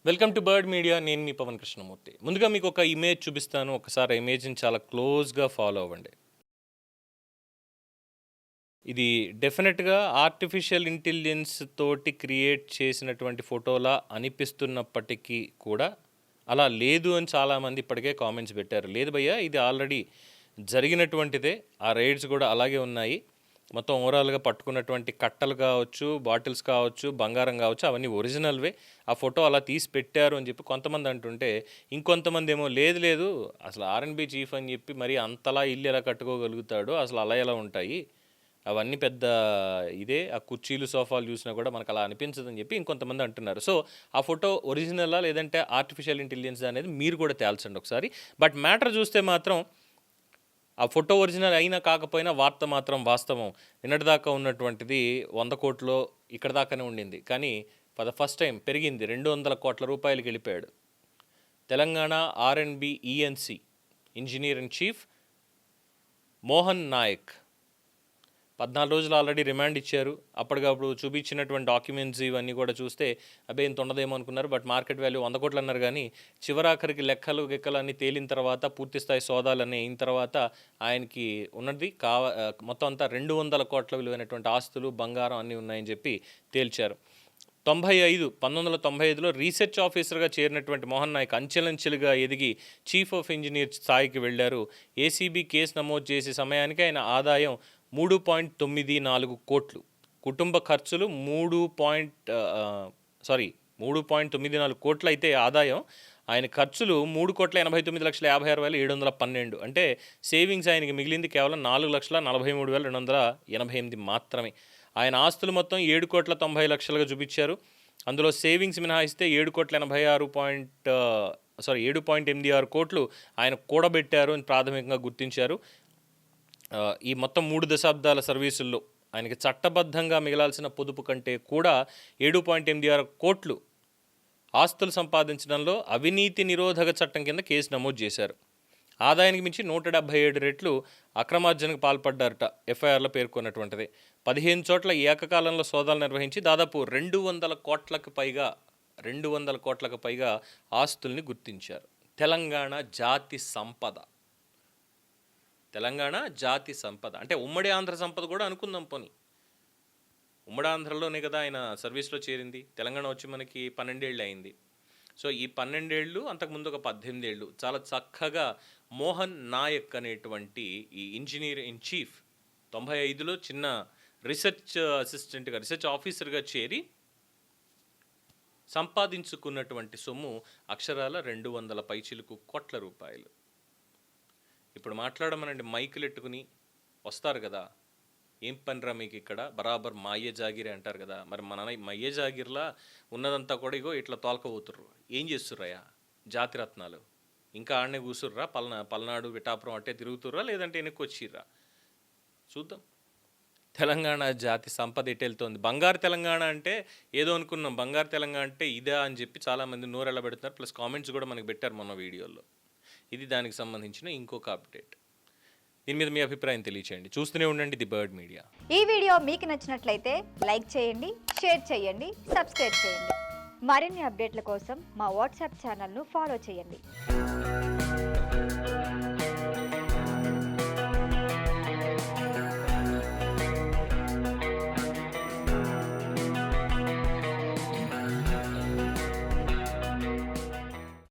Welcome to bird media. నేను మీ పవన్ కృష్ణమూర్తి. ముందుగా మీకు ఒక ఇమేజ్ చూపిస్తాను. ఒకసారి ఆ ఇమేజ్ని చాలా క్లోజ్గా ఫాలో అవ్వండి. ఇది డెఫినెట్గా ఆర్టిఫిషియల్ ఇంటెలిజెన్స్ తోటి క్రియేట్ చేసినటువంటి ఫోటోలా అనిపిస్తున్నప్పటికీ కూడా అలా లేదు అని చాలామంది ఇప్పటికే కామెంట్స్ పెట్టారు. లేదు భయ్యా, ఇది ఆల్రెడీ జరిగినటువంటిదే. ఆ రైడ్స్ కూడా అలాగే ఉన్నాయి. మొత్తం ఓవరాల్గా పట్టుకున్నటువంటి కట్టలు కావచ్చు, బాటిల్స్ కావచ్చు, బంగారం కావచ్చు, అవన్నీ ఒరిజినల్వే. ఆ ఫోటో అలా తీసి పెట్టారు అని చెప్పి కొంతమంది అంటుంటే, ఇంకొంతమంది ఏమో లేదు లేదు అసలు ఆర్ఎన్బి చీఫ్ అని చెప్పి మరి అంతలా ఇల్లు ఎలా కట్టుకోగలుగుతాడు, అసలు అలా ఎలా ఉంటాయి, అవన్నీ పెద్ద ఇదే, ఆ కుర్చీలు సోఫాలు చూసినా కూడా మనకు అలా అనిపించదని చెప్పి ఇంకొంతమంది అంటున్నారు. సో ఆ ఫోటో ఒరిజినలా లేదంటే ఆర్టిఫిషియల్ ఇంటెలిజెన్స్ అనేది మీరు కూడా తేల్చండి ఒకసారి. బట్ మ్యాటర్ చూస్తే మాత్రం ఆ ఫోటో ఒరిజినల్ అయినా కాకపోయినా వార్త మాత్రం వాస్తవం. నిన్నటిదాకా ఉన్నటువంటిది 100 కోట్లు ఇక్కడ దాకానే ఉండింది, కానీ ఫర్ ద ఫస్ట్ టైం పెరిగింది. 200 కోట్ల రూపాయలకి వెళ్ళిపోయాడు. Telangana RNB ENC engineer in chief Mohan Naik 14 రోజులు ఆల్రెడీ రిమాండ్ ఇచ్చారు. అప్పటికప్పుడు చూపించినటువంటి డాక్యుమెంట్స్ ఇవన్నీ కూడా చూస్తే అబ్బే ఇంత ఉండదేమో అనుకున్నారు. బట్ మార్కెట్ వాల్యూ 100 కోట్లు అన్నారు. కానీ చివరాఖరికి లెక్కలు అన్నీ తేలిన తర్వాత, పూర్తి స్థాయి సోదాలన్నీ అయిన తర్వాత ఆయనకి ఉన్నది మొత్తం అంతా 200 కోట్ల విలువైనటువంటి ఆస్తులు, బంగారం అన్నీ ఉన్నాయని చెప్పి తేల్చారు. 1995లో రీసెర్చ్ ఆఫీసర్గా చేరినటువంటి మోహన్ నాయక్ అంచెలంచెలుగా ఎదిగి చీఫ్ ఆఫ్ ఇంజనీర్ స్థాయికి వెళ్ళారు. ఏసీబీ కేసు నమోదు చేసే సమయానికి ఆయన ఆదాయం 3.94 కోట్లు, కుటుంబ ఖర్చులు 3.94 కోట్లు అయితే ఆదాయం, ఆయన ఖర్చులు 3,89,56,712. అంటే సేవింగ్స్ ఆయనకి మిగిలింది కేవలం 4,43,288 మాత్రమే. ఆయన ఆస్తులు మొత్తం 7,90,00,000గా చూపించారు. అందులో సేవింగ్స్ మినహాయిస్తే 7.86 కోట్లు ఆయన కూడబెట్టారు అని ప్రాథమికంగా గుర్తించారు. ఈ మొత్తం 3 దశాబ్దాల సర్వీసుల్లో ఆయనకి చట్టబద్ధంగా మిగలాల్సిన పొదుపు కంటే కూడా 7.86 కోట్లు ఆస్తులు సంపాదించడంలో అవినీతి నిరోధక చట్టం కింద కేసు నమోదు చేశారు. ఆదాయానికి మించి 177 రెట్లు అక్రమార్జనకు పాల్పడ్డారట ఎఫ్ఐఆర్లో పేర్కొన్నటువంటిది. 15 చోట్ల ఏకకాలంలో సోదాలు నిర్వహించి దాదాపు 200 కోట్లకు పైగా ఆస్తుల్ని గుర్తించారు. తెలంగాణ జాతి సంపద అంటే ఉమ్మడి ఆంధ్ర సంపద కూడా అనుకుందాం. పోనీ ఉమ్మడి ఆంధ్రలోనే కదా ఆయన సర్వీస్లో చేరింది. తెలంగాణ వచ్చి మనకి 12 ఏళ్ళు అయింది. సో ఈ 12 ఏళ్ళు, అంతకుముందు ఒక 18 ఏళ్ళు చాలా చక్కగా మోహన్ నాయక్ అనేటువంటి ఈ ఇంజనీర్ ఇన్ చీఫ్ 95లో చిన్న రీసెర్చ్ ఆఫీసర్గా చేరి సంపాదించుకున్నటువంటి సొమ్ము అక్షరాల 200 పైచిలుకు కోట్ల రూపాయలు. ఇప్పుడు మాట్లాడమనండి, మైకులు ఎట్టుకుని వస్తారు కదా, ఏం పనిరా మీకు ఇక్కడ, బరాబర్ మాయ్య జాగిరే అంటారు కదా. మరి మన మయ్య జాగిర్లా ఉన్నదంతా కూడా ఇగో ఇట్లా తోలకపోతుర్రు. ఏం చేస్తుర్రయా జాతిరత్నాలు? ఇంకా ఆడనే కూసుర్రా, పల్నాడు విఠాపురం అంటే తిరుగుతుర్రా, లేదంటే వెనక్కి వచ్చిర్రా? చూద్దాం తెలంగాణ జాతి సంపద ఎటెళ్తోంది. బంగారు తెలంగాణ అంటే ఏదో అనుకున్నాం, బంగారు తెలంగాణ అంటే ఇదా అని చెప్పి చాలామంది నోరెళ్ళ పెడుతున్నారు. ప్లస్ కామెంట్స్ కూడా మనకి పెట్టారు మొన్న వీడియోలో. ఇది దానికి సంబంధించిన ఇంకొక అప్డేట్. దీని మీద మీ అభిప్రాయం తెలియచేయండి. చూస్తూనే ఉండండి ది బర్డ్ మీడియా. ఈ వీడియో మీకు నచ్చినట్లయితే లైక్ చేయండి, షేర్ చేయండి, సబ్స్క్రైబ్ చేయండి. మరిన్ని అప్డేట్ల కోసం మా వాట్సాప్ ఛానల్ను ఫాలో చేయండి.